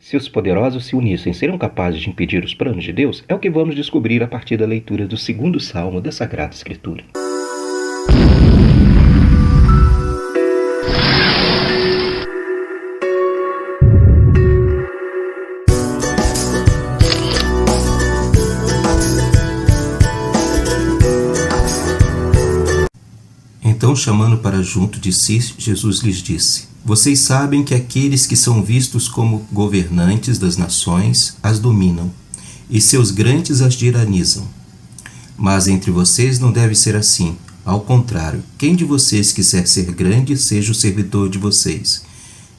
Se os poderosos se unissem, seriam capazes de impedir os planos de Deus? É o que vamos descobrir a partir da leitura do 2º Salmo da Sagrada Escritura. Então, chamando para junto de si, Jesus lhes disse: Vocês sabem que aqueles que são vistos como governantes das nações as dominam, e seus grandes as tiranizam. Mas entre vocês não deve ser assim. Ao contrário, quem de vocês quiser ser grande, seja o servidor de vocês.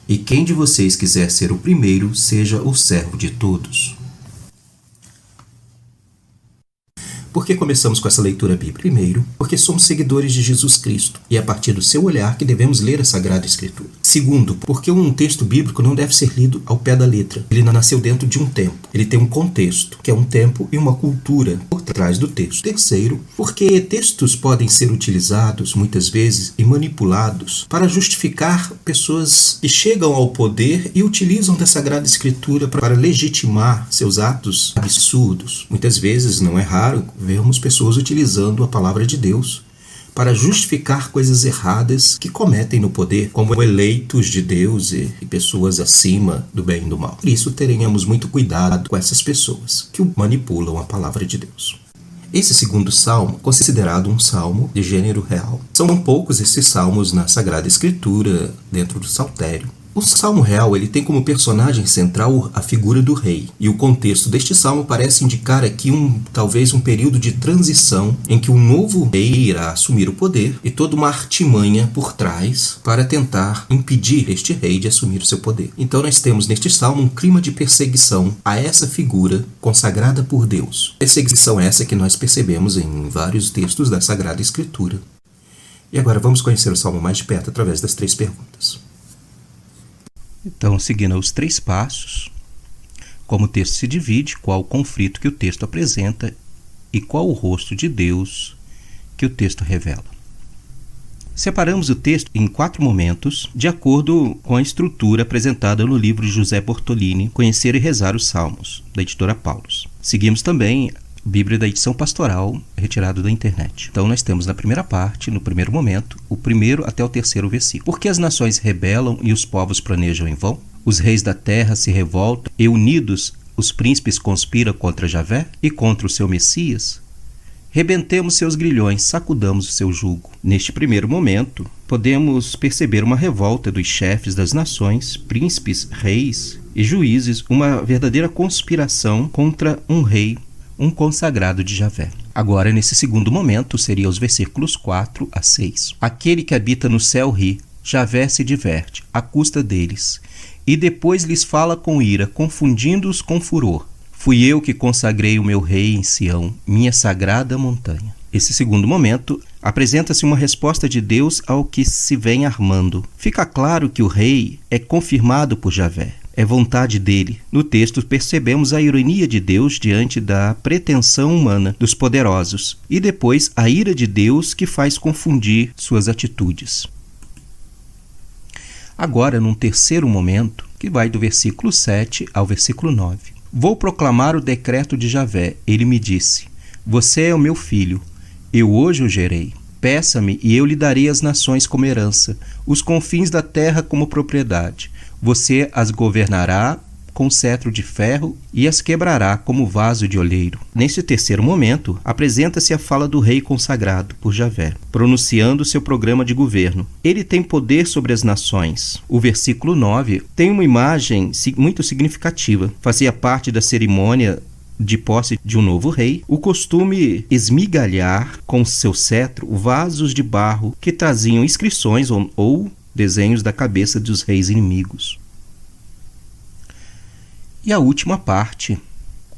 E quem de vocês quiser ser o primeiro, seja o servo de todos. Por que começamos com essa leitura bíblica? Primeiro, porque somos seguidores de Jesus Cristo e é a partir do seu olhar que devemos ler a Sagrada Escritura. Segundo, porque um texto bíblico não deve ser lido ao pé da letra. Ele não nasceu dentro de um tempo. Ele tem um contexto, que é um tempo e uma cultura por trás do texto. Terceiro, porque textos podem ser utilizados muitas vezes e manipulados para justificar pessoas que chegam ao poder e utilizam da Sagrada Escritura para legitimar seus atos absurdos. Muitas vezes, não é raro, vemos pessoas utilizando a palavra de Deus para justificar coisas erradas que cometem no poder, como eleitos de Deus e pessoas acima do bem e do mal. Por isso, tenhamos muito cuidado com essas pessoas que manipulam a palavra de Deus. Esse 2º salmo é considerado um salmo de gênero real. São poucos esses salmos na Sagrada Escritura, dentro do Saltério. O Salmo Real ele tem como personagem central a figura do rei, e o contexto deste salmo parece indicar aqui talvez um período de transição em que um novo rei irá assumir o poder e toda uma artimanha por trás para tentar impedir este rei de assumir o seu poder. Então nós temos neste salmo um clima de perseguição a essa figura consagrada por Deus. Perseguição essa que nós percebemos em vários textos da Sagrada Escritura. E agora vamos conhecer o salmo mais de perto através das 3 perguntas. Então, seguindo os 3 passos, como o texto se divide, qual o conflito que o texto apresenta e qual o rosto de Deus que o texto revela. Separamos o texto em 4 momentos, de acordo com a estrutura apresentada no livro de José Bortolini, Conhecer e Rezar os Salmos, da editora Paulus. Seguimos também Bíblia da edição pastoral, retirado da internet. Então nós temos na primeira parte, no primeiro momento, o 1º até o 3º versículo. Por que as nações rebelam e os povos planejam em vão? Os reis da terra se revoltam e unidos os príncipes conspiram contra Javé e contra o seu Messias? Rebentemos seus grilhões, sacudamos o seu jugo. Neste primeiro momento, podemos perceber uma revolta dos chefes das nações, príncipes, reis e juízes, uma verdadeira conspiração contra um rei, um consagrado de Javé. Agora, nesse segundo momento, seria os versículos 4 a 6. Aquele que habita no céu ri, Javé se diverte, à custa deles, e depois lhes fala com ira, confundindo-os com furor. Fui eu que consagrei o meu rei em Sião, minha sagrada montanha. Esse segundo momento apresenta-se uma resposta de Deus ao que se vem armando. Fica claro que o rei é confirmado por Javé. É vontade dele. No texto percebemos a ironia de Deus diante da pretensão humana dos poderosos e depois a ira de Deus que faz confundir suas atitudes. Agora, num terceiro momento, que vai do versículo 7 ao versículo 9. Vou proclamar o decreto de Javé. Ele me disse: Você é o meu filho, eu hoje o gerei. Peça-me e eu lhe darei as nações como herança, os confins da terra como propriedade. Você as governará com cetro de ferro e as quebrará como vaso de oleiro. Neste terceiro momento, apresenta-se a fala do rei consagrado por Javé, pronunciando seu programa de governo. Ele tem poder sobre as nações. O versículo 9 tem uma imagem muito significativa. Fazia parte da cerimônia de posse de um novo rei, o costume esmigalhar com seu cetro vasos de barro que traziam inscrições ou desenhos da cabeça dos reis inimigos. E a última parte,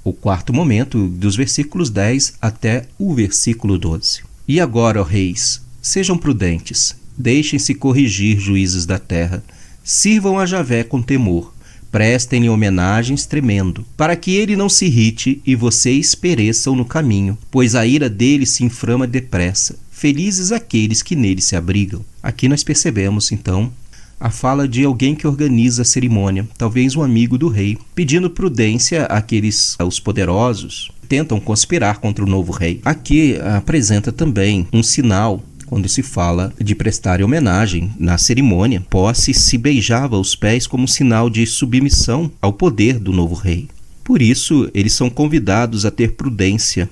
o quarto momento, dos versículos 10 até o versículo 12. E agora, ó reis, sejam prudentes, deixem-se corrigir, juízes da terra, sirvam a Javé com temor, prestem-lhe homenagens tremendo, para que ele não se irrite e vocês pereçam no caminho, pois a ira dele se inflama depressa. Felizes aqueles que nele se abrigam. Aqui nós percebemos, então, a fala de alguém que organiza a cerimônia, talvez um amigo do rei, pedindo prudência àqueles, aos poderosos, que tentam conspirar contra o novo rei. Aqui apresenta também um sinal. Quando se fala de prestar homenagem na cerimônia, Posse se beijava os pés como sinal de submissão ao poder do novo rei. Por isso, eles são convidados a ter prudência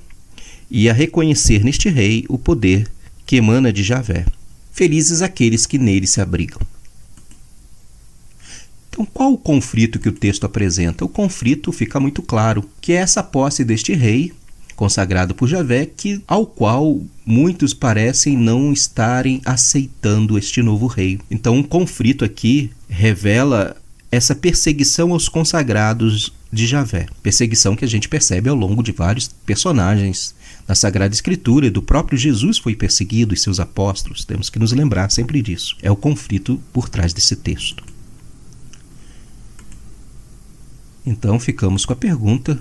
e a reconhecer neste rei o poder que emana de Javé. Felizes aqueles que nele se abrigam. Então, qual o conflito que o texto apresenta? O conflito fica muito claro, que é essa posse deste rei, consagrado por Javé, ao qual muitos parecem não estarem aceitando este novo rei. Então, um conflito aqui revela essa perseguição aos consagrados de Javé. Perseguição que a gente percebe ao longo de vários personagens na Sagrada Escritura. Do próprio Jesus foi perseguido e seus apóstolos. Temos que nos lembrar sempre disso. É o conflito por trás desse texto. Então, ficamos com a pergunta: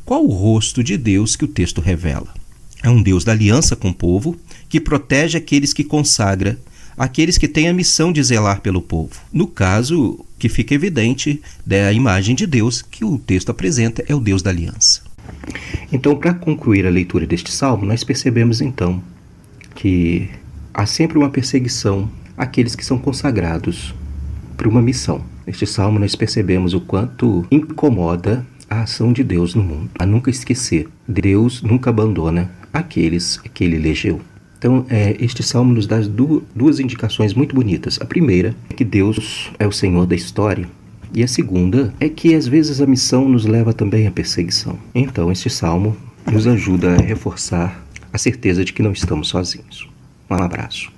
qual o rosto de Deus que o texto revela? É um Deus da aliança com o povo, que protege aqueles que consagra, aqueles que têm a missão de zelar pelo povo. No caso, que fica evidente da imagem de Deus que o texto apresenta é o Deus da aliança. Então, para concluir a leitura deste salmo, nós percebemos então que há sempre uma perseguição àqueles que são consagrados para uma missão. Neste salmo nós percebemos o quanto incomoda a ação de Deus no mundo. A nunca esquecer, Deus nunca abandona aqueles que ele elegeu. Então, este salmo nos dá duas indicações muito bonitas. A primeira é que Deus é o Senhor da história. E a segunda é que, às vezes, a missão nos leva também à perseguição. Então, este salmo nos ajuda a reforçar a certeza de que não estamos sozinhos. Um abraço.